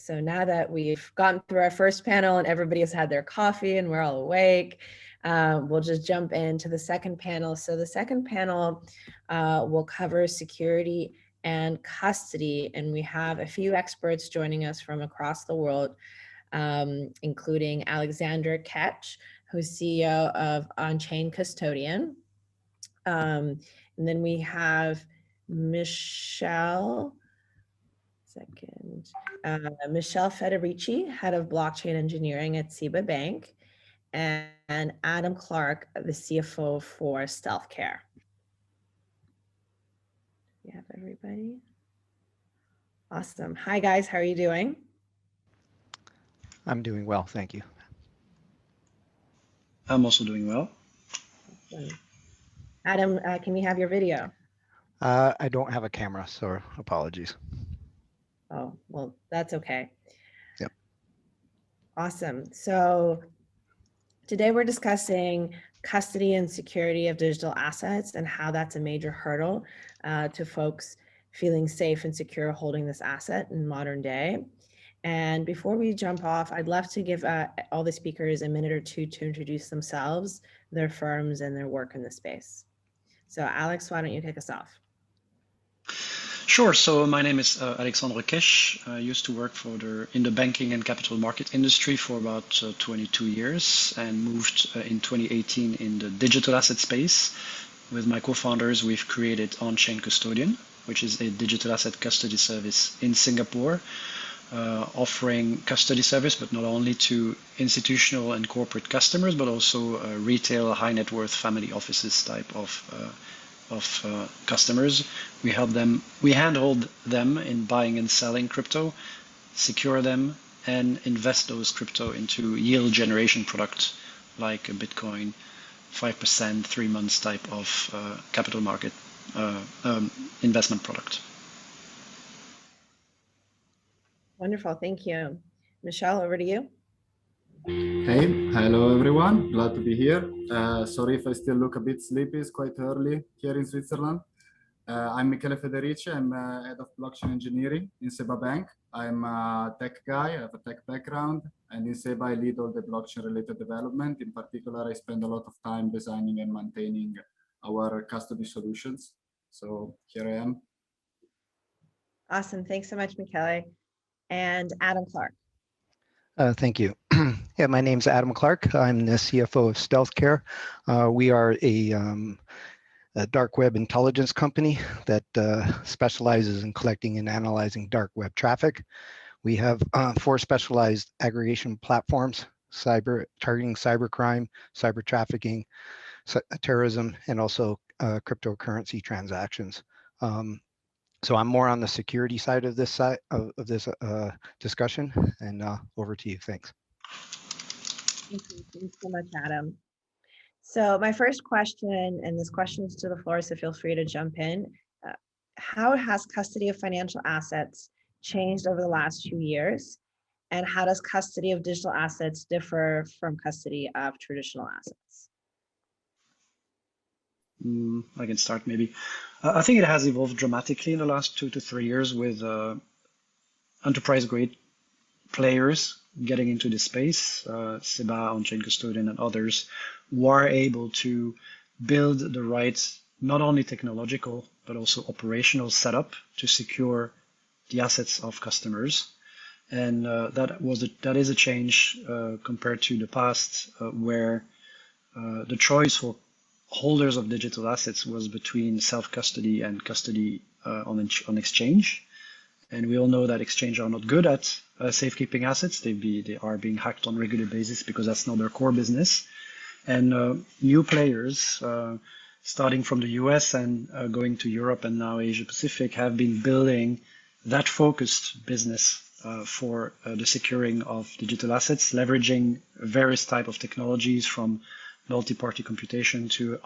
So now that we've gotten through our first panel and everybody has had their coffee and we're all awake, we'll just jump into the second panel. So the second panel will cover security and custody, and we have a few experts joining us from across the world, including Alexandre Kech, who's CEO of Onchain Custodian. And then we have Michele Federici, head of blockchain engineering at SEBA Bank, and Adam Clarke, the CFO for Stealthcare. You have everybody? Awesome. Hi guys, how are you doing? I'm doing well, thank you. I'm also doing well. Awesome. Adam, can we have your video? I don't have a camera, so apologies. Oh, well, that's okay. Yep. Awesome. So today we're discussing custody and security of digital assets and how that's a major hurdle to folks feeling safe and secure holding this asset in modern day. And before we jump off, I'd love to give all the speakers a minute or two to introduce themselves, their firms, and their work in the space. So Alex, why don't you kick us off? Sure. So my name is Alexandre Kech. I used to work in the banking and capital market industry for about 22 years and moved in 2018 in the digital asset space. With my co-founders, we've created Onchain Custodian, which is a digital asset custody service in Singapore, offering custody service, but not only to institutional and corporate customers, but also retail, high net worth family offices type of customers. We handhold them in buying and selling crypto, secure them, and invest those crypto into yield generation products like a Bitcoin, 5%, 3 months type of capital market investment product. Wonderful, thank you. Michele, over to you. Hey, hello everyone, glad to be here. Sorry if I still look a bit sleepy, it's quite early here in Switzerland. I'm Mikhail Federich, I'm head of blockchain engineering in SEBA Bank. I'm a tech guy, I have a tech background, and in SEBA I lead all the blockchain related development. In particular, I spend a lot of time designing and maintaining our custody solutions. So here I am. Awesome, thanks so much, Michele. And Adam Clarke. Thank you. Yeah, my name's Adam Clarke. I'm the CFO of Stealthcare. We are a dark web intelligence company that specializes in collecting and analyzing dark web traffic. We have 4 specialized aggregation platforms, targeting cybercrime, cyber trafficking, terrorism, and also cryptocurrency transactions. So I'm more on the security side of this discussion, and over to you. Thanks. Thank you. Thanks so much, Adam. So my first question, and this question is to the floor, so feel free to jump in. How has custody of financial assets changed over the last few years? And how does custody of digital assets differ from custody of traditional assets? I can start maybe. I think it has evolved dramatically in the last 2 to 3 years with enterprise grade players getting into this space, SEBA, Onchain Custodian, and others, who are able to build the right, not only technological, but also operational setup to secure the assets of customers. And that is a change compared to the past, where the choice for holders of digital assets was between self-custody and custody on exchange. And we all know that exchange are not good at safekeeping assets. They are being hacked on a regular basis because that's not their core business. And new players, starting from the US and going to Europe and now Asia Pacific, have been building that focused business for the securing of digital assets, leveraging various type of technologies from multi-party computation to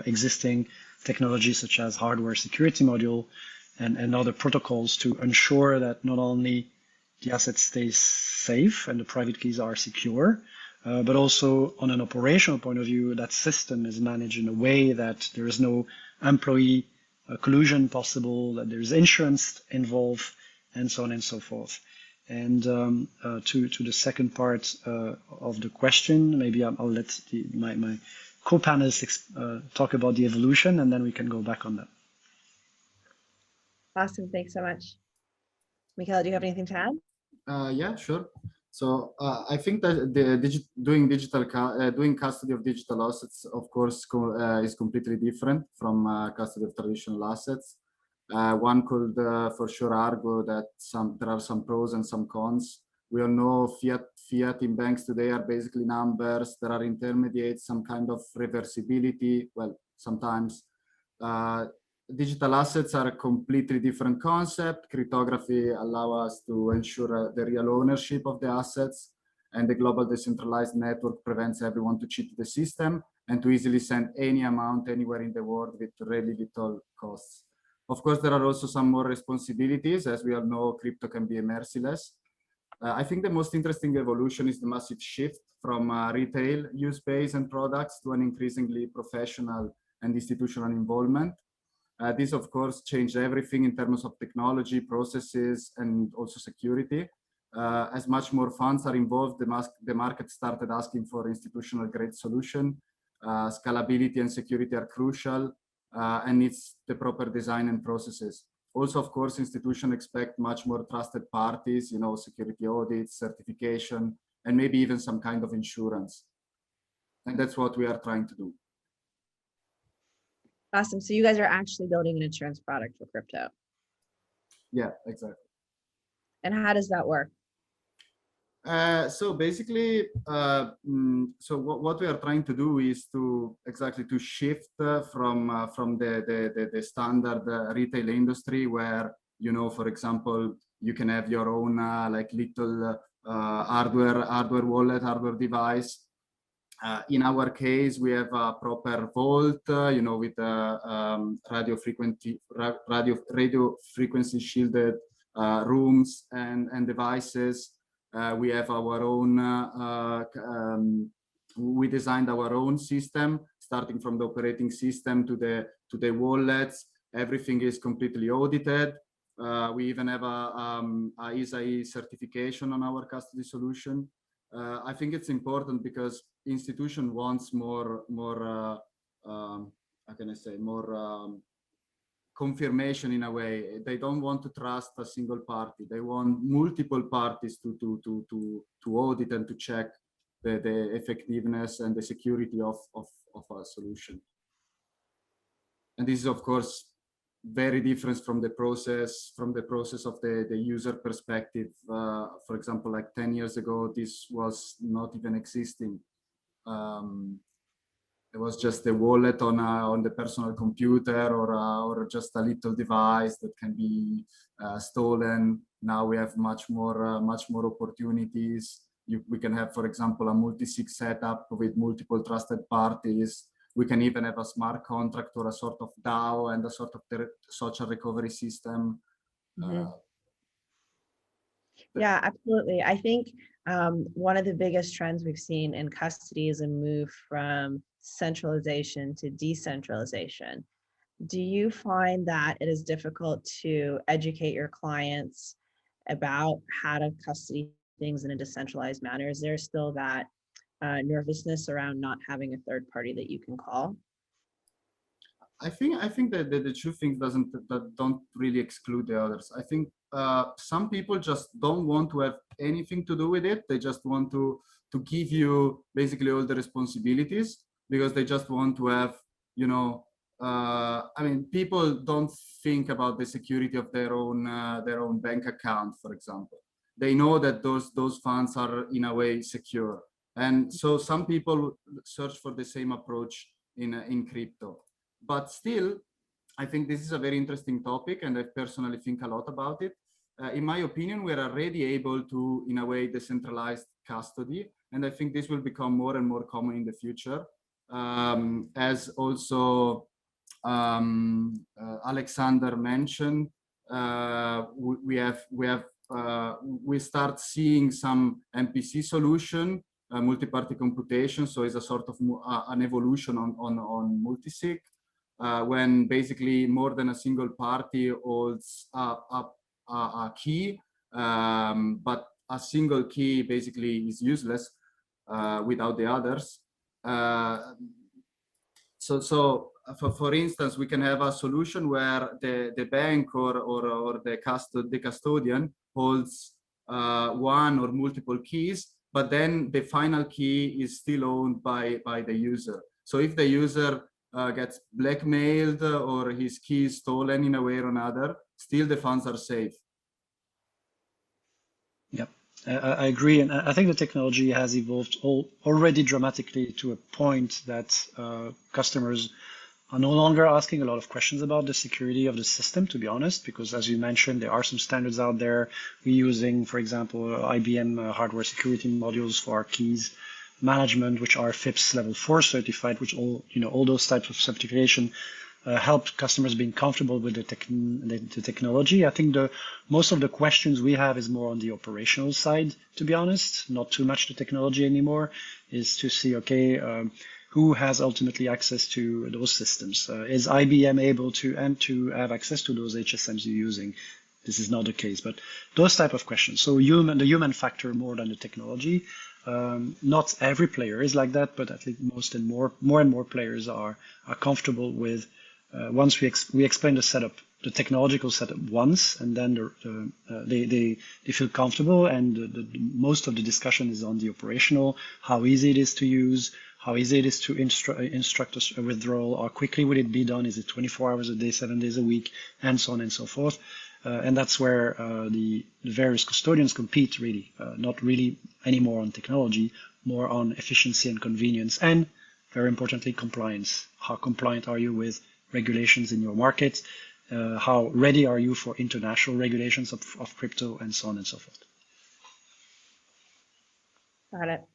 existing technologies such as hardware security module and other protocols to ensure that not only the asset stays safe and the private keys are secure, but also on an operational point of view, that system is managed in a way that there is no employee collusion possible, that there's insurance involved, and so on and so forth. And to the second part of the question, maybe I'll let my co-panelists talk about the evolution, and then we can go back on that. Awesome. Thanks so much. Michele, do you have anything to add? Yeah, sure. So I think that the doing custody of digital assets, of course, is completely different from custody of traditional assets. One could for sure argue that there are some pros and some cons. We all know fiat in banks today are basically numbers. There are intermediates, some kind of reversibility. Well, sometimes. Digital assets are a completely different concept. Cryptography allows us to ensure the real ownership of the assets, and the global decentralized network prevents everyone to cheat the system and to easily send any amount anywhere in the world with really little costs. Of course, there are also some more responsibilities. As we all know, crypto can be merciless. I think the most interesting evolution is the massive shift from retail use base and products to an increasingly professional and institutional involvement. This, of course, changed everything in terms of technology, processes, and also security. As much more funds are involved, the market started asking for institutional grade solution. Scalability and security are crucial, and it's the proper design and processes. Also, of course, institutions expect much more trusted parties, you know, security audits, certification, and maybe even some kind of insurance. And that's what we are trying to do. Awesome. So you guys are actually building an insurance product for crypto. Yeah, exactly. And how does that work? So basically, so what we are trying to do is to shift from the standard retail industry where, you know, for example, you can have your own like little hardware wallet, hardware device. In our case, we have a proper vault, you know, with radio frequency shielded rooms and devices. We have our own, we designed our own system, starting from the operating system to the wallets. Everything is completely audited. We even have a ISAE certification on our custody solution. I think it's important because institution wants more how can I say, more confirmation in a way. They don't want to trust a single party. They want multiple parties to audit and to check the effectiveness and the security of a solution. And this is, of course, very different from the process of the user perspective. For example, like 10 years ago, this was not even existing. It was just a wallet on the personal computer or just a little device that can be stolen. Now we have much more opportunities. We can have, for example, a multi-sig setup with multiple trusted parties. We can even have a smart contract or a sort of DAO and a sort of social recovery system. Mm-hmm. Yeah, absolutely. I think one of the biggest trends we've seen in custody is a move from centralization to decentralization. Do you find that it is difficult to educate your clients about how to custody things in a decentralized manner? Is there still that nervousness around not having a third party that you can call? I think that the two things don't really exclude the others. I think some people just don't want to have anything to do with it. They just want to give you basically all the responsibilities because they just want to have, you know, I mean, people don't think about the security of their own bank account, for example. They know that those funds are in a way secure, and so some people search for the same approach in crypto. But still, I think this is a very interesting topic, and I personally think a lot about it. In my opinion, we're already able to, in a way, decentralize custody, and I think this will become more and more common in the future. As also Alexandre mentioned, we start seeing some MPC solution, multi-party computation. So it's a sort of an evolution on multisig. When basically more than a single party holds a key but a single key basically is useless without the others. For instance, we can have a solution where the bank or the custodian holds one or multiple keys, but then the final key is still owned by the user. So if the user gets blackmailed or his key is stolen in a way or another, still the funds are safe. Yep, I agree, and I think the technology has evolved already dramatically to a point that customers are no longer asking a lot of questions about the security of the system, to be honest, because as you mentioned, there are some standards out there. We're using, for example, IBM hardware security modules for our keys management, which are FIPS level 4 certified, which all those types of certification help customers being comfortable with the technology. I think most of the questions we have is more on the operational side, to be honest, not too much the technology anymore, is to see, okay, who has ultimately access to those systems? Is IBM able to have access to those HSMs you're using? This is not the case, but those type of questions. So the human factor more than the technology. Not every player is like that, but I think more and more players are comfortable with once we explain the setup, the technological setup once, and then they feel comfortable, and most of the discussion is on the operational, how easy it is to use, how easy it is to instruct a withdrawal, how quickly would it be done, is it 24 hours a day, 7 days a week, and so on and so forth. And that's where the various custodians compete, really, not really anymore on technology, more on efficiency and convenience, and very importantly, compliance. How compliant are you with regulations in your market? How ready are you for international regulations of crypto, and so on and so forth? Got it.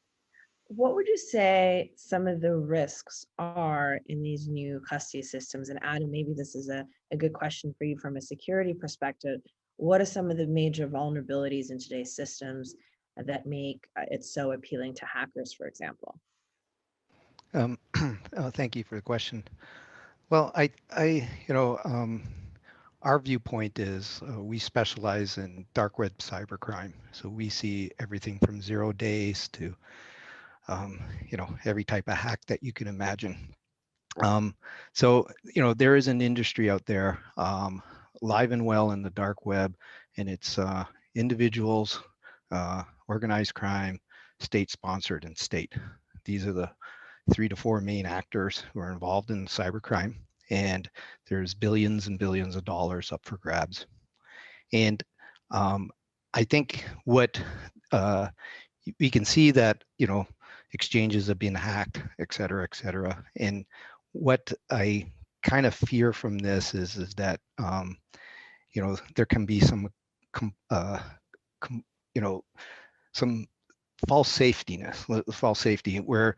What would you say some of the risks are in these new custody systems? And Adam, maybe this is a good question for you from a security perspective. What are some of the major vulnerabilities in today's systems that make it so appealing to hackers, for example? Thank you for the question. Well, our viewpoint is we specialize in dark web cybercrime. So we see everything from 0 days to every type of hack that you can imagine. So there is an industry out there live and well in the dark web, and it's individuals, organized crime, state-sponsored, and state. These are the 3 to 4 main actors who are involved in cybercrime, and there's billions and billions of dollars up for grabs. And I think what we can see that exchanges have been hacked, et cetera, et cetera. And what I kind of fear from this is that there can be some some false safety where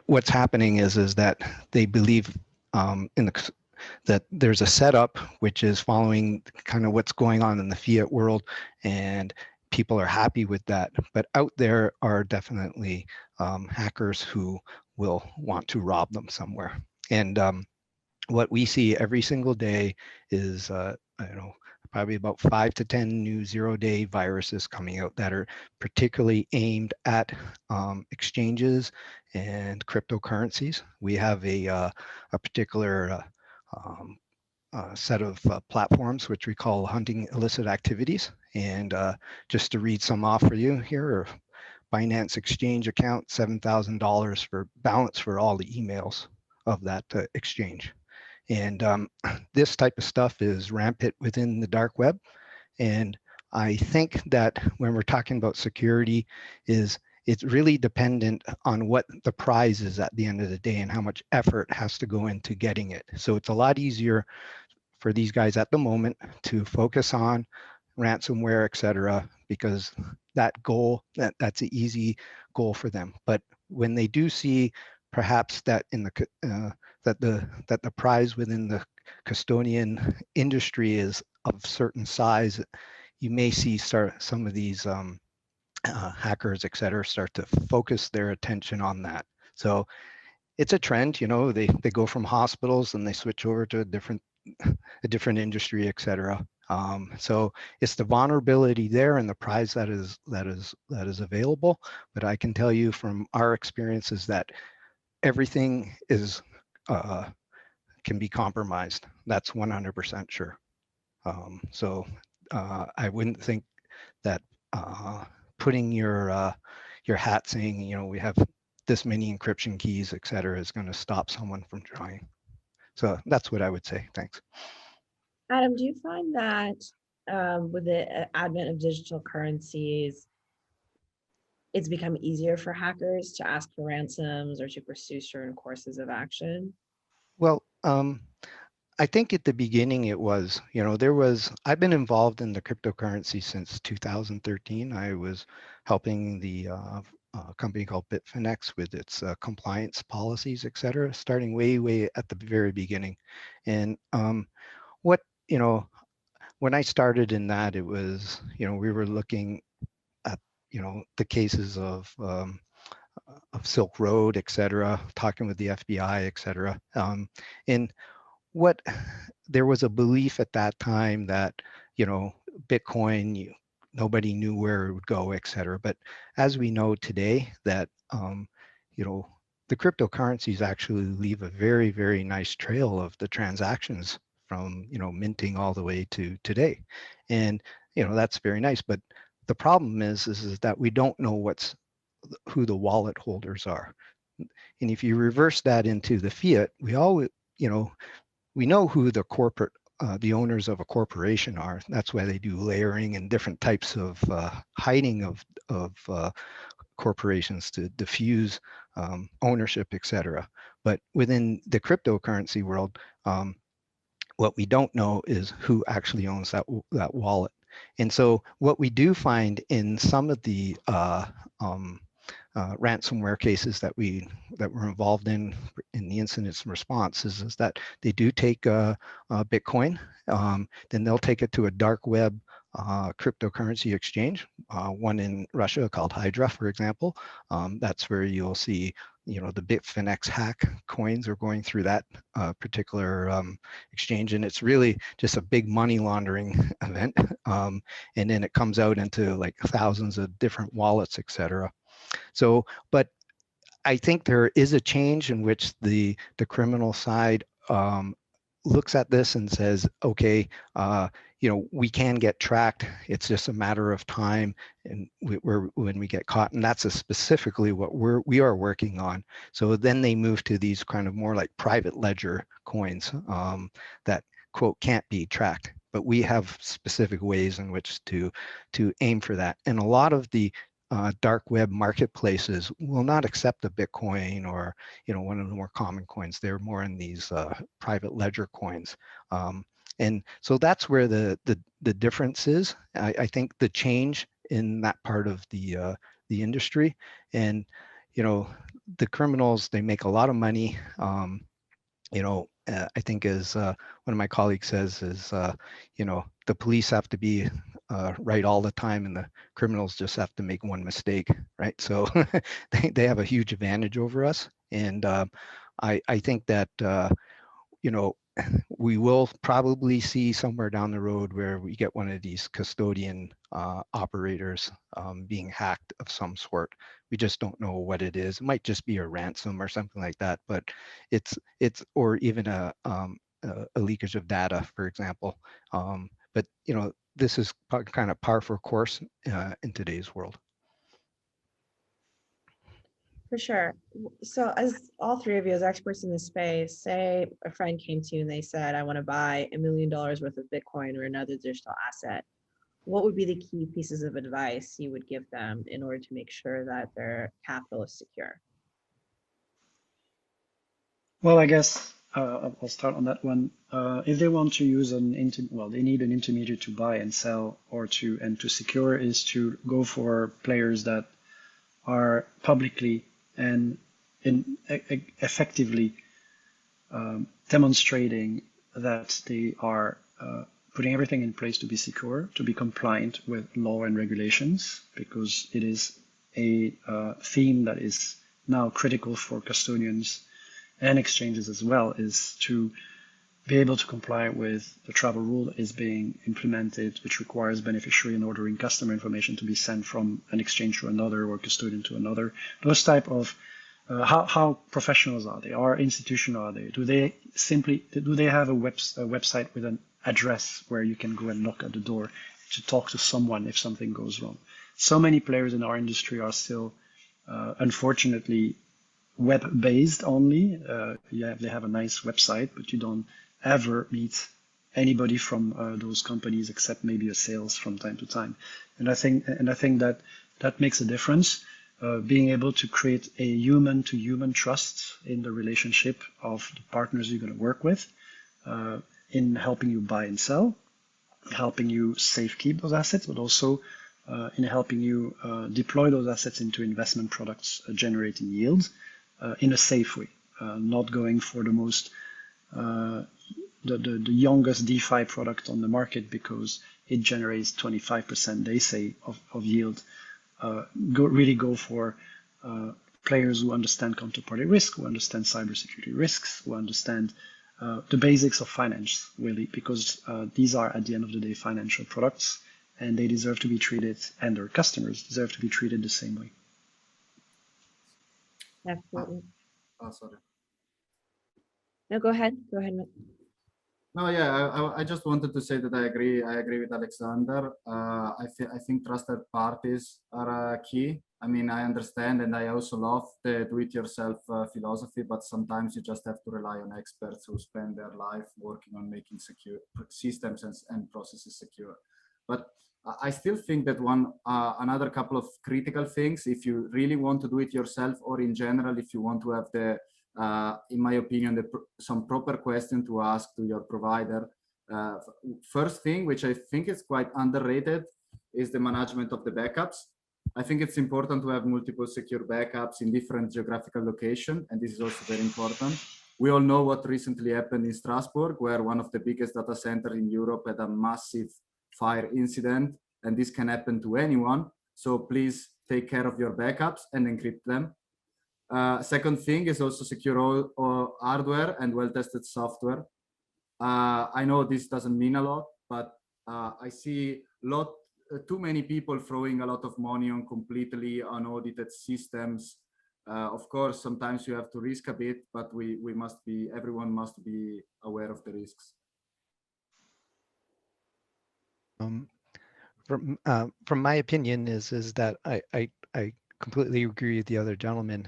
what's happening is that they believe that there's a setup which is following kind of what's going on in the fiat world, and people are happy with that. But out there are definitely hackers who will want to rob them somewhere. And what we see every single day is probably about 5 to 10 new 0-day viruses coming out that are particularly aimed at exchanges and cryptocurrencies. We have a particular set of platforms which we call hunting illicit activities. And just to read some off for you here, Binance Exchange account, $7,000 for balance for all the emails of that exchange. And this type of stuff is rampant within the dark web. And I think that when we're talking about security, it's really dependent on what the prize is at the end of the day and how much effort has to go into getting it. So it's a lot easier for these guys at the moment to focus on ransomware, et cetera, because that goal, that's an easy goal for them. But when they do see perhaps that in the that the prize within the custodian industry is of certain size, you may see some of these hackers, et cetera, start to focus their attention on that. So it's a trend, they go from hospitals and they switch over to a different industry, et cetera. So it's the vulnerability there and the prize that is available. But I can tell you from our experiences that everything is can be compromised. That's 100% sure. So I wouldn't think that putting your hat saying, you know, we have this many encryption keys, et cetera, is going to stop someone from trying. So that's what I would say. Thanks. Adam, do you find that with the advent of digital currencies, it's become easier for hackers to ask for ransoms or to pursue certain courses of action? Well, I think at the beginning it was, you know, I've been involved in the cryptocurrency since 2013. I was helping the company called Bitfinex with its compliance policies, et cetera, starting way at the very beginning. And what, you know, when I started in that, it was, you know, we were looking at, you know, the cases of Silk Road, et cetera, talking with the FBI, et cetera. And what there was a belief at that time that, you know, Bitcoin, nobody knew where it would go, et cetera. But as we know today that, you know, the cryptocurrencies actually leave a very nice trail of the transactions from, you know, minting all the way to today. And, you know, that's very nice. But the problem is that we don't know who the wallet holders are. And if you reverse that into the fiat, we always, you know, we know who the the owners of a corporation are. That's why they do layering and different types of hiding of corporations to diffuse ownership, et cetera. But within the cryptocurrency world, what we don't know is who actually owns that wallet. And so what we do find in some of the ransomware cases that we're involved in the incident response is that they do take Bitcoin, then they'll take it to a dark web cryptocurrency exchange, one in Russia called Hydra, for example. That's where you'll see, you know, the Bitfinex hack coins are going through that particular exchange, and it's really just a big money laundering event. And then it comes out into like thousands of different wallets, et cetera. So, but I think there is a change in which the criminal side looks at this and says, okay, you know, we can get tracked. It's just a matter of time, and when we get caught, and that's specifically what we are working on. So then they move to these kind of more like private ledger coins that quote can't be tracked. But we have specific ways in which to aim for that, and a lot of the dark web marketplaces will not accept a Bitcoin or, you know, one of the more common coins. They're more in these private ledger coins. And so that's where the difference is. I think the change in that part of the industry, and, you know, the criminals, they make a lot of money. You know, I think as one of my colleagues says is, you know, the police have to be right all the time, and the criminals just have to make one mistake, right? So they have a huge advantage over us. And I think that, you know, we will probably see somewhere down the road where we get one of these custodian operators being hacked of some sort. We just don't know what it is. It might just be a ransom or something like that, but it's or even a leakage of data, for example. But, you know, this is kind of par for course in today's world. For sure. So as all three of you as experts in this space, say a friend came to you and they said, I want to buy $1 million worth of Bitcoin or another digital asset. What would be the key pieces of advice you would give them in order to make sure that their capital is secure? Well, I guess I'll start on that one. If they want to use they need an intermediary to buy and sell or to secure, is to go for players that are publicly and effectively demonstrating that they are putting everything in place to be secure, to be compliant with law and regulations, because it is a theme that is now critical for custodians and exchanges as well, is to be able to comply with the travel rule is being implemented, which requires beneficiary and ordering customer information to be sent from an exchange to another or custodian to another. Those type of how professionals are they? How institutional are they? Do they have a website with an address where you can go and knock at the door to talk to someone if something goes wrong? So many players in our industry are still, unfortunately, web-based only. They have a nice website, but you don't ever meet anybody from those companies except maybe a sales from time to time. And I think that makes a difference. Being able to create a human-to-human trust in the relationship of the partners you're going to work with, in helping you buy and sell, helping you safekeep those assets, but also in helping you deploy those assets into investment products generating yield in a safe way, not going for the most the youngest DeFi product on the market because it generates 25%, they say, of yield. Really go for players who understand counterparty risk, who understand cybersecurity risks, who understand the basics of finance, really, because these are, at the end of the day, financial products, and they deserve to be treated, and their customers deserve to be treated the same way. Absolutely. Sorry. No, go ahead. Go ahead, Matt. No, yeah, I just wanted to say that I agree with Alexander. I think trusted parties are key. I mean, I understand, and I also love the do-it-yourself philosophy, but sometimes you just have to rely on experts who spend their life working on making secure systems and processes secure. But I still think that another couple of critical things, if you really want to do it yourself, or in general, if you want to have the in my opinion, some proper question to ask to your provider. First thing, which I think is quite underrated, is the management of the backups. I think it's important to have multiple secure backups in different geographical locations, and this is also very important. We all know what recently happened in Strasbourg, where one of the biggest data centers in Europe had a massive fire incident, and this can happen to anyone. So please take care of your backups and encrypt them. Second thing is also secure all hardware and well-tested software. I know this doesn't mean a lot, but I see too many people throwing a lot of money on completely unaudited systems. Of course, sometimes you have to risk a bit, but everyone must be aware of the risks. From my opinion is that I completely agree with the other gentleman.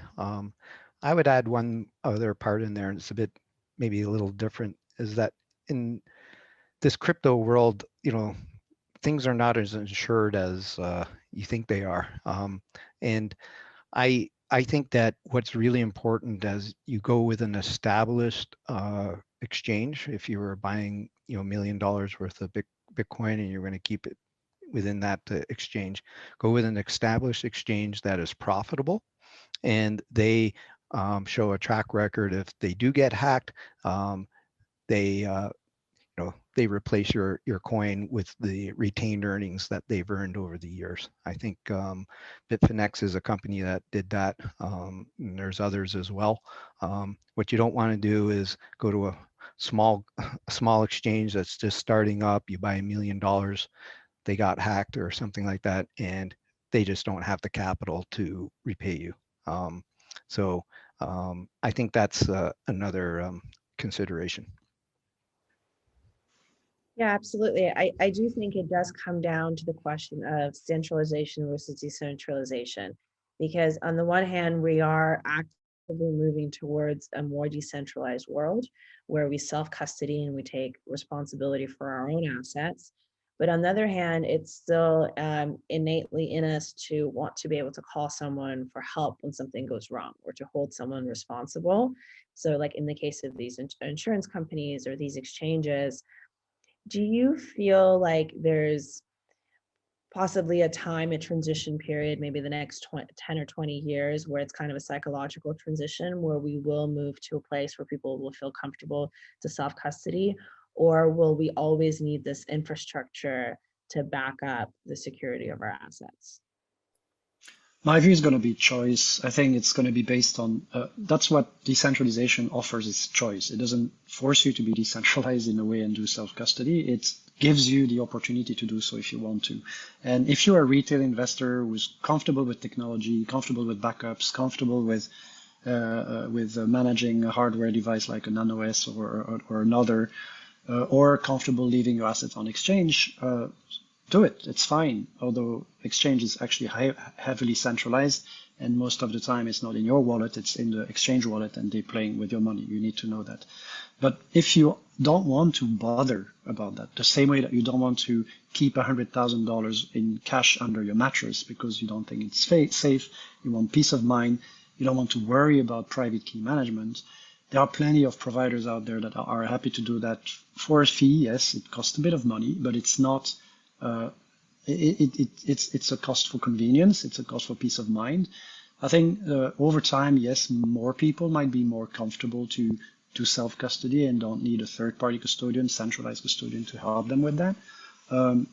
I would add one other part in there, and it's maybe a little different, is that in this crypto world, things are not as insured as you think they are. And I think that what's really important as you go with an established exchange, if you were buying $1 million worth of Bitcoin and you're going to keep it within that exchange, go with an established exchange that is profitable, and they show a track record. If they do get hacked, they replace your coin with the retained earnings that they've earned over the years. I think Bitfinex is a company that did that, and there's others as well. What you don't want to do is go to a small exchange that's just starting up. You buy $1 million, they got hacked or something like that, and they just don't have the capital to repay you. So I think that's another consideration. Yeah, absolutely. I do think it does come down to the question of centralization versus decentralization, because on the one hand, we are actively moving towards a more decentralized world where we self-custody and we take responsibility for our own assets. But on the other hand, it's still innately in us to want to be able to call someone for help when something goes wrong, or to hold someone responsible. So like in the case of these insurance companies or these exchanges, do you feel like there's possibly a transition period, maybe the next 10 or 20 years, where it's kind of a psychological transition where we will move to a place where people will feel comfortable to self-custody? Or will we always need this infrastructure to back up the security of our assets? My view is going to be choice. I think it's going to be based on, that's what decentralization offers is choice. It doesn't force you to be decentralized in a way and do self-custody. It gives you the opportunity to do so if you want to. And if you're a retail investor who's comfortable with technology, comfortable with backups, comfortable with managing a hardware device like a Nano S or another, or comfortable leaving your assets on exchange, do it. It's fine. Although exchange is actually heavily centralized, and most of the time it's not in your wallet, it's in the exchange wallet, and they're playing with your money. You need to know that. But if you don't want to bother about that, the same way that you don't want to keep $100,000 in cash under your mattress because you don't think it's safe, you want peace of mind, you don't want to worry about private key management, there are plenty of providers out there that are happy to do that for a fee. Yes, it costs a bit of money, but it's not. It's a cost for convenience. It's a cost for peace of mind. I think over time, yes, more people might be more comfortable to do self-custody and don't need a third-party custodian, centralized custodian to help them with that.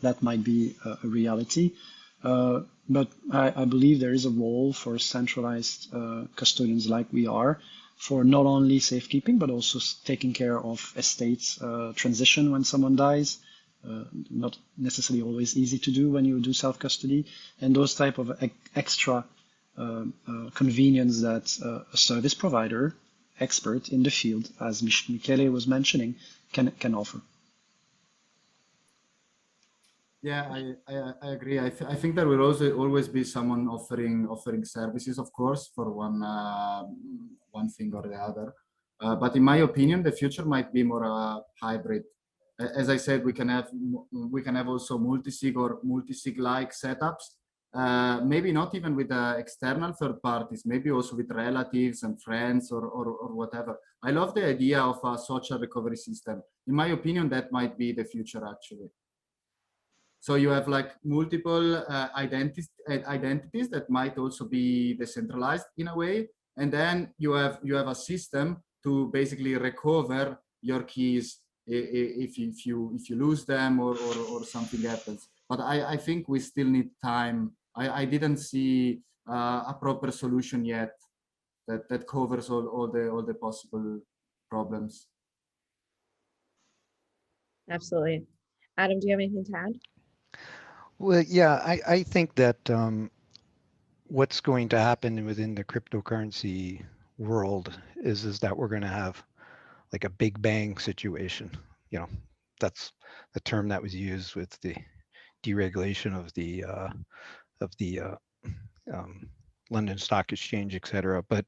That might be a reality. But I believe there is a role for centralized custodians like we are for not only safekeeping, but also taking care of estates transition when someone dies. Not necessarily always easy to do when you do self-custody, and those type of extra convenience that a service provider, expert in the field, as Michele was mentioning, can offer. Yeah, I agree. I think there will also always be someone offering services, of course, for one thing or the other. But in my opinion, the future might be more hybrid. As I said, we can have also multi-sig or multi-sig-like setups. Maybe not even with external third parties, maybe also with relatives and friends or whatever. I love the idea of a social recovery system. In my opinion, that might be the future actually. So you have like multiple identities that might also be decentralized in a way, and then you have a system to basically recover your keys if you lose them or something happens. But I think we still need time. I didn't see a proper solution yet that covers all the possible problems. Absolutely. Adam, do you have anything to add? Well, yeah, I think that what's going to happen within the cryptocurrency world is that we're going to have like a big bang situation. You know, that's the term that was used with the deregulation of the London Stock Exchange, et cetera. But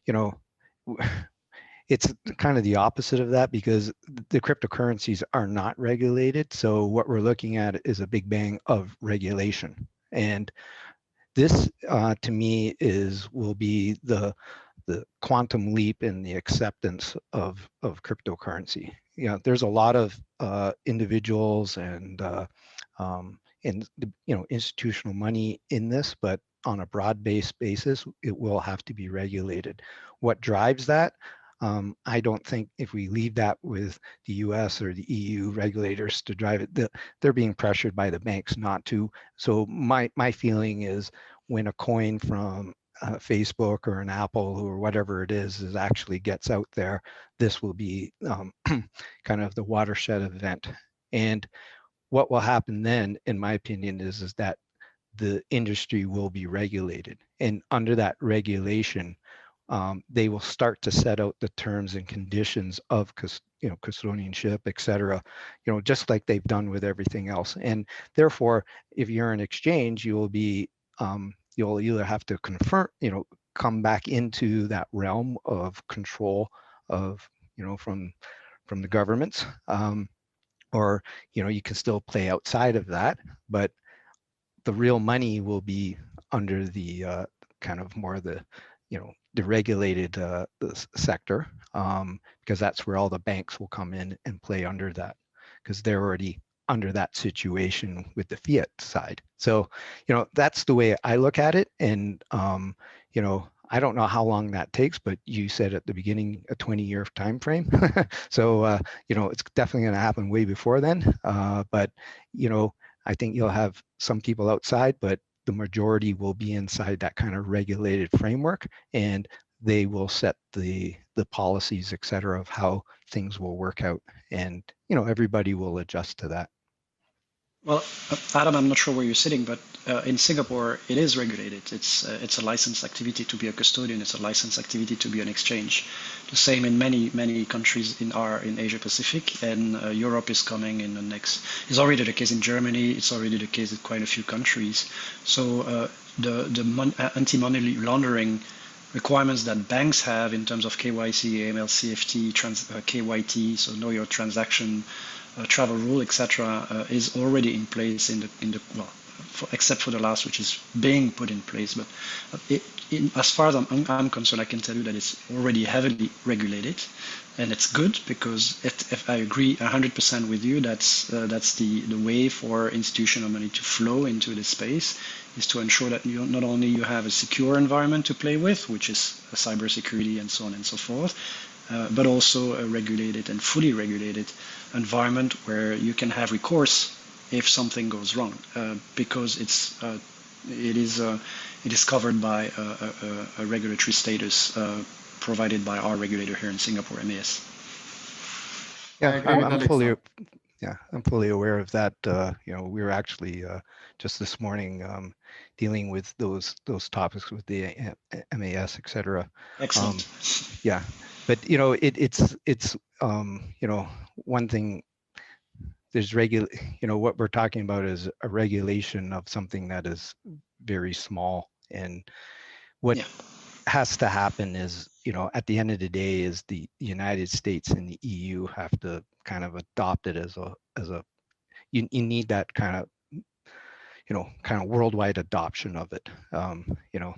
you know, it's kind of the opposite of that because the cryptocurrencies are not regulated. So what we're looking at is a big bang of regulation, and this to me will be the quantum leap in the acceptance of cryptocurrency. You know, there's a lot of individuals and institutional money in this, but on a broad-based basis, it will have to be regulated. What drives that? I don't think if we leave that with the US or the EU regulators to drive it, they're being pressured by the banks not to. So my feeling is when a coin from Facebook or an Apple or whatever it is actually gets out there, this will be kind of the watershed event. And what will happen then, in my opinion, is that the industry will be regulated. And under that regulation, they will start to set out the terms and conditions of custodianship, et cetera, just like they've done with everything else. And therefore, if you're an exchange, you will be, you'll either have to come back into that realm of control of, from the governments, or, you can still play outside of that, but the real money will be under the kind of more the regulated the sector, because that's where all the banks will come in and play under that, because they're already under that situation with the fiat side. So, that's the way I look at it. And, I don't know how long that takes, but you said at the beginning a 20-year time frame. So, it's definitely going to happen way before then. But, I think you'll have some people outside, but the majority will be inside that kind of regulated framework, and they will set the policies, et cetera, of how things will work out. And, you know, everybody will adjust to that. Well, Adam, I'm not sure where you're sitting, but in Singapore, it is regulated. It's a licensed activity to be a custodian. It's a licensed activity to be an exchange. The same in many countries in Asia Pacific, and Europe is coming in the next. It's already the case in Germany. It's already the case in quite a few countries. So the anti-money laundering requirements that banks have in terms of KYC, AML, CFT, KYT, so know your transaction, travel rule, etc., is already in place in the well, except for the last, which is being put in place. But as far as I'm concerned, I can tell you that it's already heavily regulated, and it's good because if I agree 100% with you, that's the way for institutional money to flow into this space, is to ensure that you not only you have a secure environment to play with, which is cybersecurity and so on and so forth, but also a regulated and fully regulated environment where you can have recourse if something goes wrong, because it is covered by a regulatory status provided by our regulator here in Singapore, MAS. Yeah, I'm fully aware of that. You know, we were actually just this morning dealing with those topics with the MAS, et cetera. Excellent. Yeah, but you know, it's you know, one thing. There's you know, what we're talking about is a regulation of something that is very small, and what has to happen is, you know, at the end of the day, is the United States and the EU have to kind of adopt it as a you need that kind of, you know, kind of worldwide adoption of it. You know,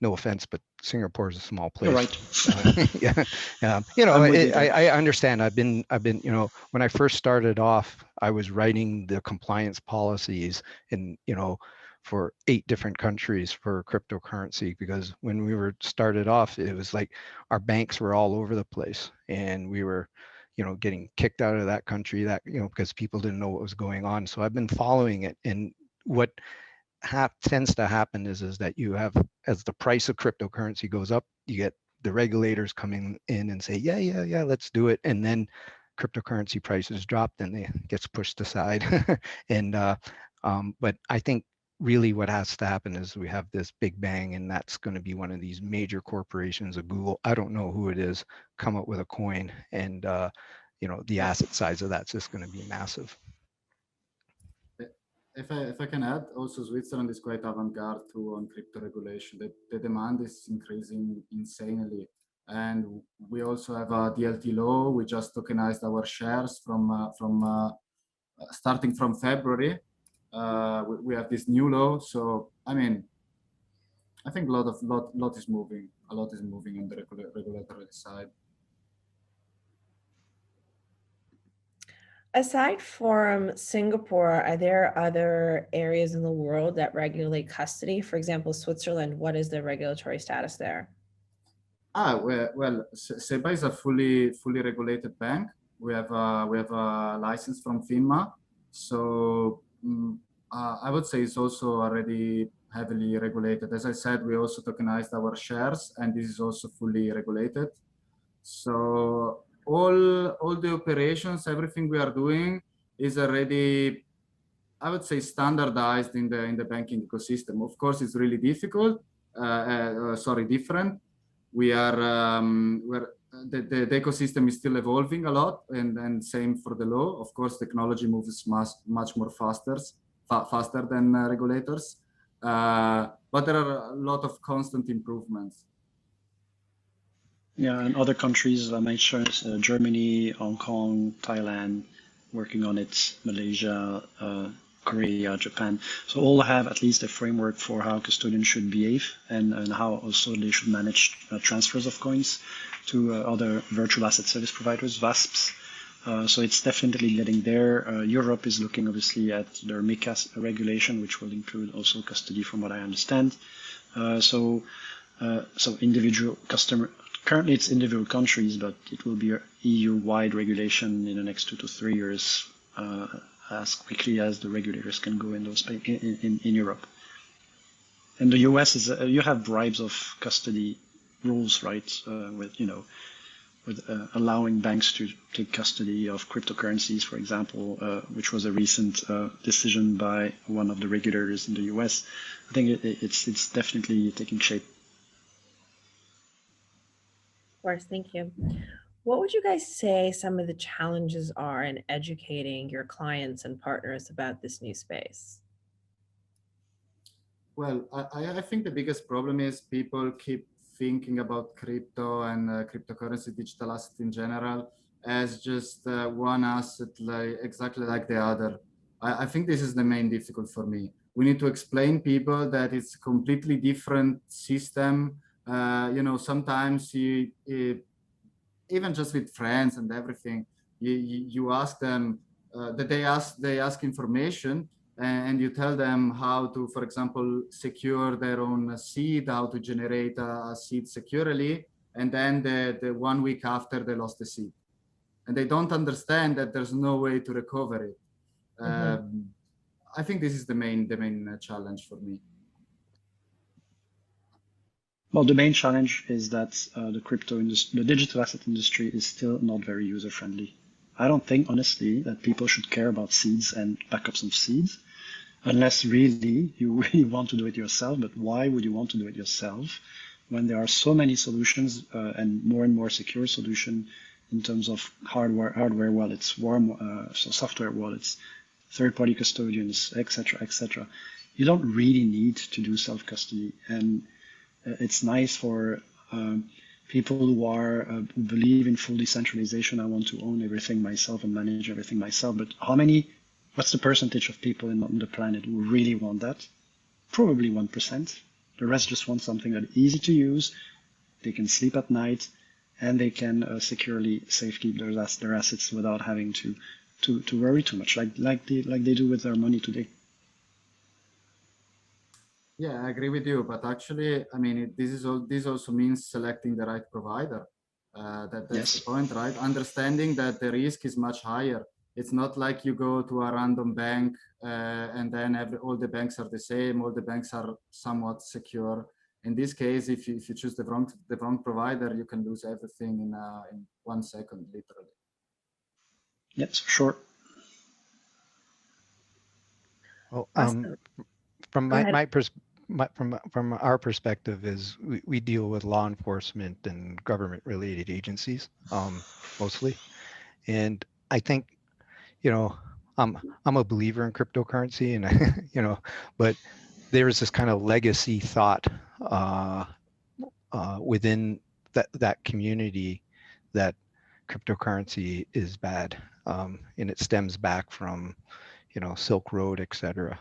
no offense, but Singapore is a small place. You're right. Yeah. You know, I understand. I've been, you know, when I first started off, I was writing the compliance policies in, you know, for 8 different countries for cryptocurrency, because when we were started off, it was like our banks were all over the place, and we were, you know, getting kicked out of that country, that, you know, because people didn't know what was going on. So I've been following it, and what tends to happen is that you have, as the price of cryptocurrency goes up, you get the regulators coming in and say, yeah, let's do it, and then cryptocurrency prices drop, then it gets pushed aside. And but I think really what has to happen is we have this big bang, and that's going to be one of these major corporations, a Google, I don't know who it is, come up with a coin, and you know, the asset size of that's just going to be massive. If I can add, also Switzerland is quite avant-garde too on crypto regulation. The demand is increasing insanely, and we also have a DLT law. We just tokenized our shares from starting from February. We have this new law, so I mean, I think a lot is moving. A lot is moving on the regulatory side. Aside from Singapore, are there other areas in the world that regulate custody? For example, Switzerland, what is the regulatory status there? Well, SEBA is a fully regulated bank. We have a license from FINMA, so I would say it's also already heavily regulated. As I said, we also tokenized our shares, and this is also fully regulated. So all the operations, everything we are doing is already, I would say, standardized in the banking ecosystem. Of course, it's really difficult. Different. We are the ecosystem is still evolving a lot, and same for the law. Of course, technology moves much more faster than regulators, but there are a lot of constant improvements. Yeah, and other countries I mentioned, Germany, Hong Kong, Thailand, working on it, Malaysia, Korea, Japan. So all have at least a framework for how custodians should behave, and how also they should manage transfers of coins to other virtual asset service providers, VASPs. So it's definitely getting there. Europe is looking obviously at their MiCA regulation, which will include also custody, from what I understand. So individual customer. Currently, it's individual countries, but it will be EU-wide regulation in the next 2 to 3 years, as quickly as the regulators can go in those in Europe. in the US, you have bribes of custody rules, right? With allowing banks to take custody of cryptocurrencies, for example, which was a recent decision by one of the regulators in the US. I think it's definitely taking shape. Of course, thank you. What would you guys say some of the challenges are in educating your clients and partners about this new space? Well, I think the biggest problem is people keep thinking about crypto and cryptocurrency, digital asset in general, as just one asset, like exactly like the other. I think this is the main difficult for me. We need to explain people that it's a completely different system. Sometimes even just with friends and everything, you ask them that they ask information, and you tell them how to, for example, secure their own seed, how to generate a seed securely, and then the 1 week after they lost the seed, and they don't understand that there's no way to recover it. I think this is the main challenge for me. Well, the main challenge is that the crypto industry, the digital asset industry, is still not very user friendly. I don't think, honestly, that people should care about seeds and backups of seeds, unless really you really want to do it yourself. But why would you want to do it yourself when there are so many solutions and more secure solutions in terms of hardware wallets, software wallets, third-party custodians, etc., etc. You don't really need to do self-custody, and it's nice for people who believe in full decentralization. I want to own everything myself and manage everything myself. But what's the percentage of people on the planet who really want that? Probably 1%. The rest just want something that's easy to use. They can sleep at night, and they can securely safekeep their assets without having to worry too much, like they do with their money today. Yeah, I agree with you, but actually, I mean, this also means selecting the right provider. That's Yes. the point, right? Understanding that the risk is much higher. It's not like you go to a random bank and then all the banks are the same. All the banks are somewhat secure. In this case, if you choose the wrong provider, you can lose everything in 1 second, literally. Yes, for sure. Well, Awesome. from Go ahead. from our perspective is we deal with law enforcement and government related agencies mostly, and I think I'm a believer in cryptocurrency, and but there's this kind of legacy thought within that community that cryptocurrency is bad, and it stems back from Silk Road, etc.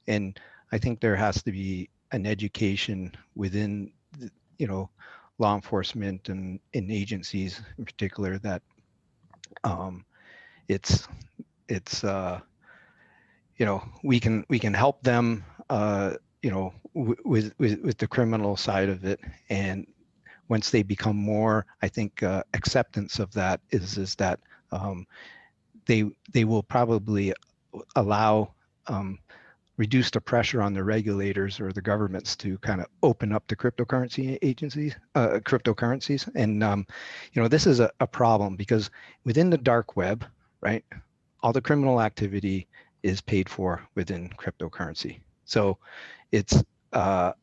And I think there has to be an education within, law enforcement and in agencies in particular that it's we can help them with the criminal side of it, and once they become more, I think acceptance of that is that they will probably allow reduce the pressure on the regulators or the governments to kind of open up the cryptocurrency agencies, cryptocurrencies. And, this is a problem because within the dark web, right, all the criminal activity is paid for within cryptocurrency. So it's, the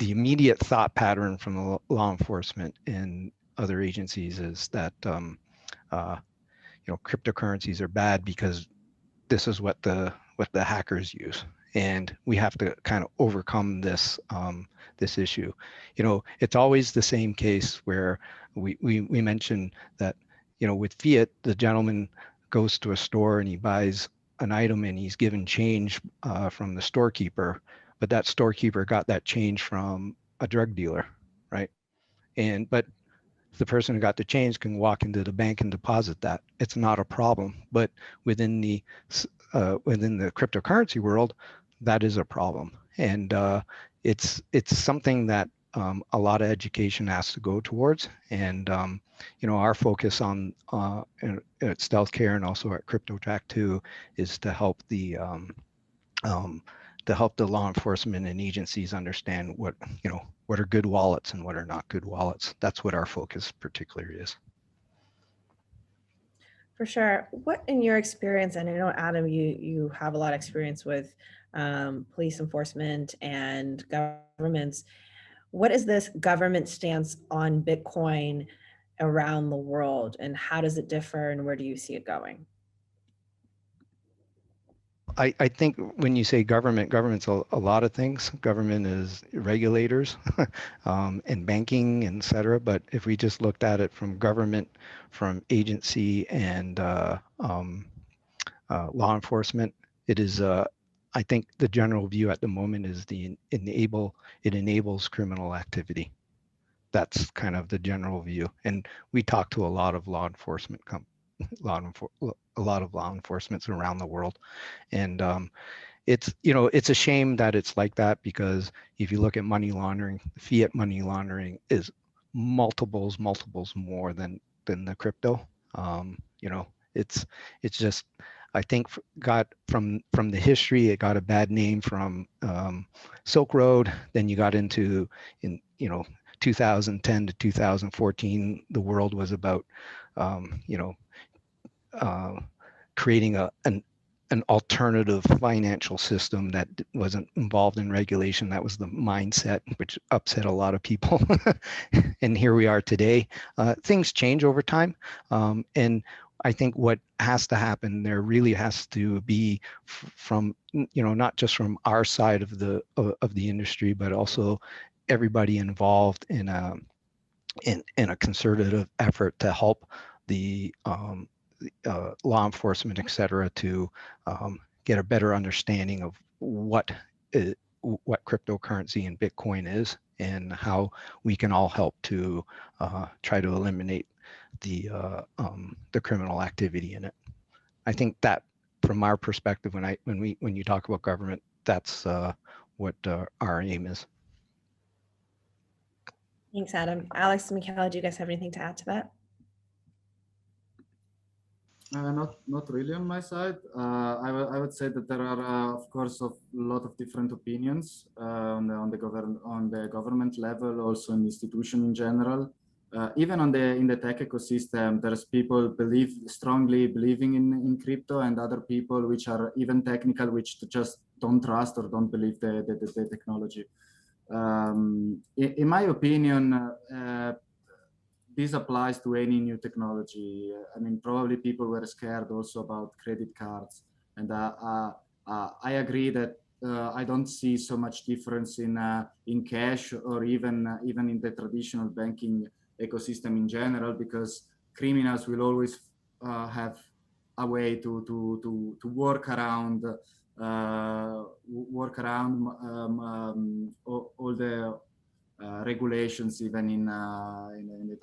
immediate thought pattern from the law enforcement and other agencies is that, cryptocurrencies are bad because this is what the hackers use, and we have to kind of overcome this this issue. It's always the same case where we mentioned that with fiat, the gentleman goes to a store and he buys an item and he's given change from the storekeeper, but that storekeeper got that change from a drug dealer, right? But the person who got the change can walk into the bank and deposit that. It's not a problem. But within the cryptocurrency world, that is a problem, and it's something that a lot of education has to go towards. And our focus on at Stealthcare and also at CryptoTrack 2 is to help the to help the law enforcement and agencies understand what, what are good wallets and what are not good wallets. That's what our focus particularly is. For sure. What, in your experience, and I know, Adam, you have a lot of experience with police enforcement and governments, what is this government stance on Bitcoin around the world, and how does it differ, and where do you see it going? I think when you say government, government's a lot of things. Government is regulators and banking, et cetera. But if we just looked at it from government, from agency and law enforcement, it is, I think the general view at the moment is it enables criminal activity. That's kind of the general view. And we talk to a lot of law enforcement a lot of law enforcements around the world. And it's a shame that it's like that, because if you look at money laundering, fiat money laundering is multiples more than the crypto. It's just, I think, got from the history, it got a bad name from Silk Road. Then you got into 2010 to 2014, the world was about creating an alternative financial system that wasn't involved in regulation. That was the mindset, which upset a lot of people. And here we are today. Things change over time. And I think what has to happen, there really has to be from, not just from our side of the industry, but also everybody involved in a concerted effort to help the law enforcement, et cetera, to get a better understanding of what cryptocurrency and Bitcoin is, and how we can all help to try to eliminate the criminal activity in it. I think that, from our perspective, when you talk about government, that's what our aim is. Thanks, Adam. Alex and Michele, do you guys have anything to add to that? Not really on my side. I would say that there are, of course, a lot of different opinions on the government level, also in the institution in general. Even in the tech ecosystem, there's people strongly believing in crypto, and other people which are even technical, which just don't trust or don't believe the technology. In my opinion, this applies to any new technology. I mean, probably people were scared also about credit cards, and I agree that I don't see so much difference in cash or even in the traditional banking ecosystem in general, because criminals will always have a way to work around all the regulations, even in the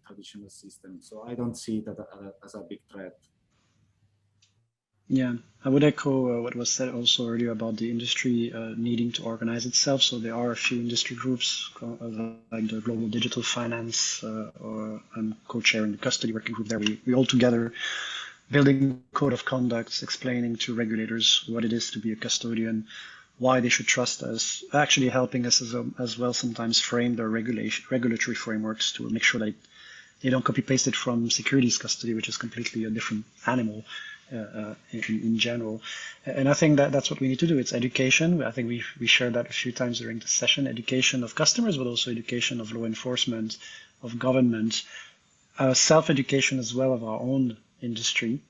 traditional system. So I don't see that as a big threat. Yeah, I would echo what was said also earlier about the industry needing to organize itself. So there are a few industry groups like the Global Digital Finance, or I'm co-chairing the custody working group there. We all together building code of conduct, explaining to regulators what it is to be a custodian, why they should trust us, actually helping us as well sometimes frame their regulatory frameworks to make sure that they don't copy paste it from securities custody, which is completely a different animal in general. And I think that's what we need to do. It's education. I think we shared that a few times during the session, education of customers, but also education of law enforcement, of government, self-education as well of our own industry,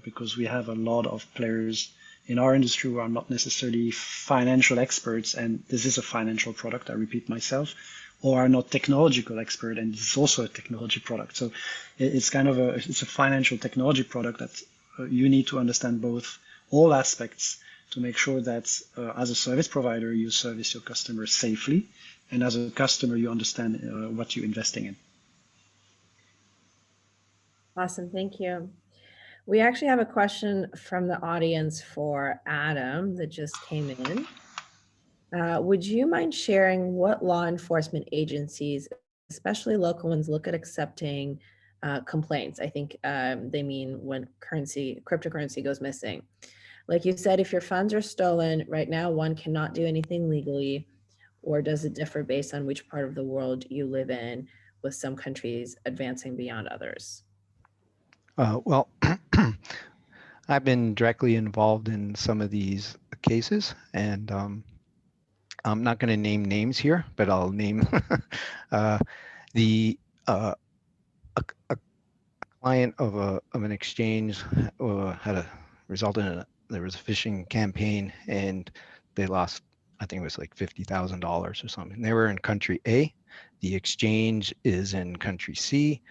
because we have a lot of players in our industry who are not necessarily financial experts, and this is a financial product, I repeat myself, or are not technological expert, and this is also a technology product. So it's kind of it's a financial technology product that you need to understand all aspects to make sure that as a service provider, you service your customers safely, and as a customer, you understand what you're investing in. Awesome, thank you. We actually have a question from the audience for Adam that just came in. Would you mind sharing what law enforcement agencies, especially local ones, look at accepting complaints? I think they mean when cryptocurrency goes missing. Like you said, if your funds are stolen, right now one cannot do anything legally, or does it differ based on which part of the world you live in, with some countries advancing beyond others? Well, I've been directly involved in some of these cases, and I'm not going to name names here, but I'll name the a client of an exchange had a resulted in there was a phishing campaign, and they lost, I think it was like $50,000 or something. They were in country A. The exchange is in country C.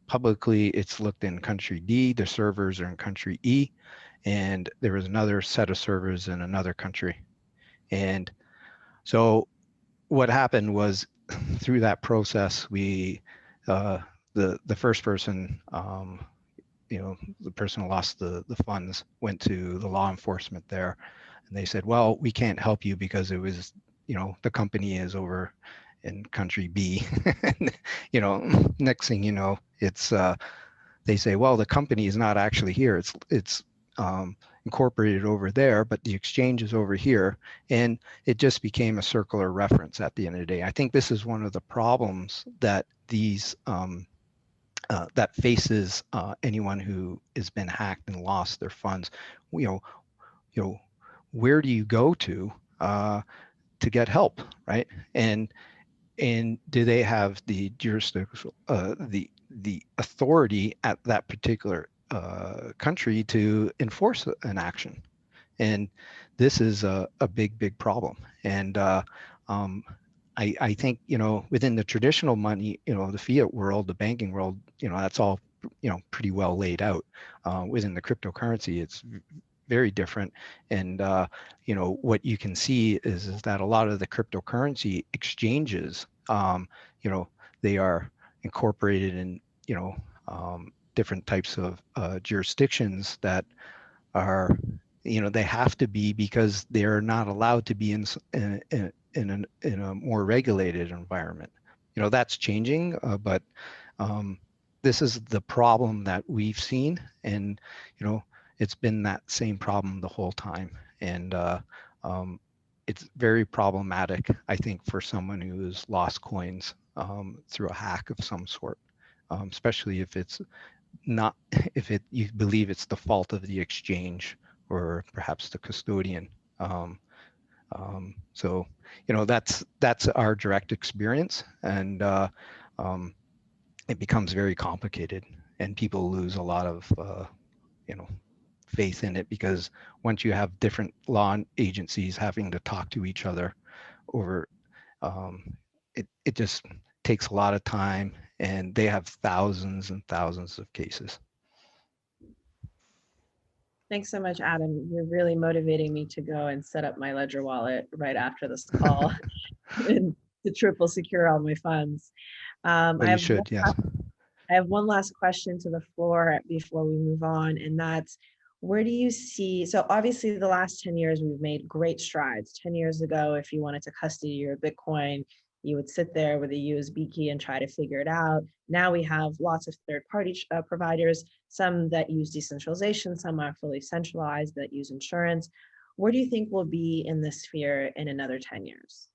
Publicly, it's looked in country D. The servers are in country E, and there was another set of servers in another country. And so what happened was, through that process, we the first person, the person who lost the funds, went to the law enforcement there, and they said, well, we can't help you because it was, the company is over in country B. Next thing you know, it's they say, well, the company is not actually here. It's incorporated over there, but the exchange is over here. And it just became a circular reference at the end of the day. I think this is one of the problems that these that faces anyone who has been hacked and lost their funds. Where do you go to get help, right? And do they have the jurisdiction, the authority at that particular country to enforce an action? And this is a big problem. And I think, within the traditional money, the fiat world, the banking world, that's all, pretty well laid out. Within the cryptocurrency, it's very different. And, what you can see is that a lot of the cryptocurrency exchanges, they are incorporated in, different types of jurisdictions that are, they have to be, because they're not allowed to be in a more regulated environment. That's changing, but this is the problem that we've seen, and it's been that same problem the whole time. And it's very problematic, I think, for someone who has lost coins through a hack of some sort, especially if it's not, you believe it's the fault of the exchange or perhaps the custodian. So that's our direct experience, and it becomes very complicated, and people lose a lot of faith in it, because once you have different law agencies having to talk to each other over, it just takes a lot of time, and they have thousands and thousands of cases. Thanks so much, Adam. You're really motivating me to go and set up my Ledger wallet right after this call and to triple secure all my funds. You should, yes. I have one last question to the floor before we move on, and that's, where do you see, so obviously the last 10 years we've made great strides. 10 years ago, if you wanted to custody your Bitcoin, you would sit there with a USB key and try to figure it out. Now we have lots of third-party providers, some that use decentralization, some are fully centralized that use insurance. Where do you think we'll be in this sphere in another 10 years?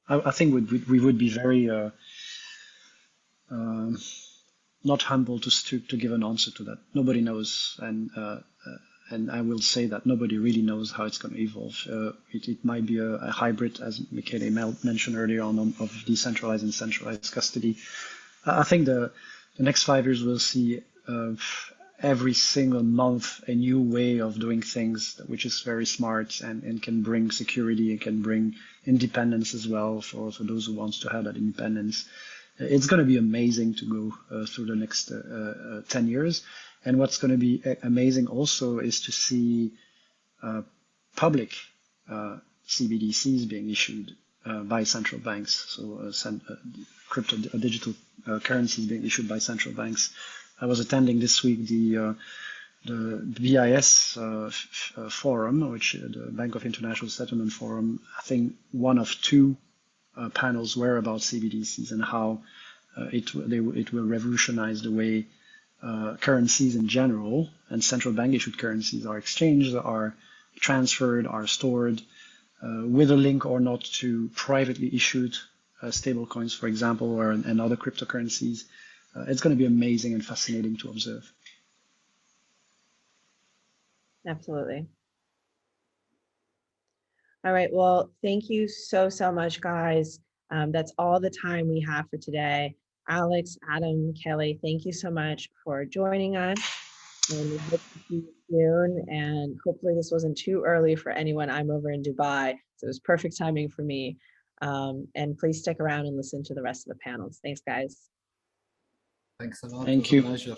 I think we would be very not humble to give an answer to that. Nobody knows, and I will say that nobody really knows how it's going to evolve. It might be a hybrid, as Michele mentioned earlier on, of decentralized and centralized custody. I think the next 5 years we'll see every single month a new way of doing things, which is very smart and can bring security and can bring independence as well for those who wants to have that independence. It's going to be amazing to go through the next 10 years. And what's going to be amazing also is to see public CBDCs being issued by central banks. So crypto digital currencies being issued by central banks. I was attending this week the BIS forum, which the Bank of International Settlement Forum. I think one of two panels were about CBDCs and how it will revolutionize the way currencies in general, and central bank issued currencies are exchanged, are transferred, are stored, with a link or not to privately issued stable coins, for example, or and other cryptocurrencies. It's going to be amazing and fascinating to observe. Absolutely. All right, well, thank you so much, guys. That's all the time we have for today. Alex, Adam, Michele, thank you so much for joining us. And we hope to see you soon. And hopefully this wasn't too early for anyone. I'm over in Dubai, so it was perfect timing for me. And please stick around and listen to the rest of the panels. Thanks, guys. Thanks a lot. Thank It was you. a pleasure.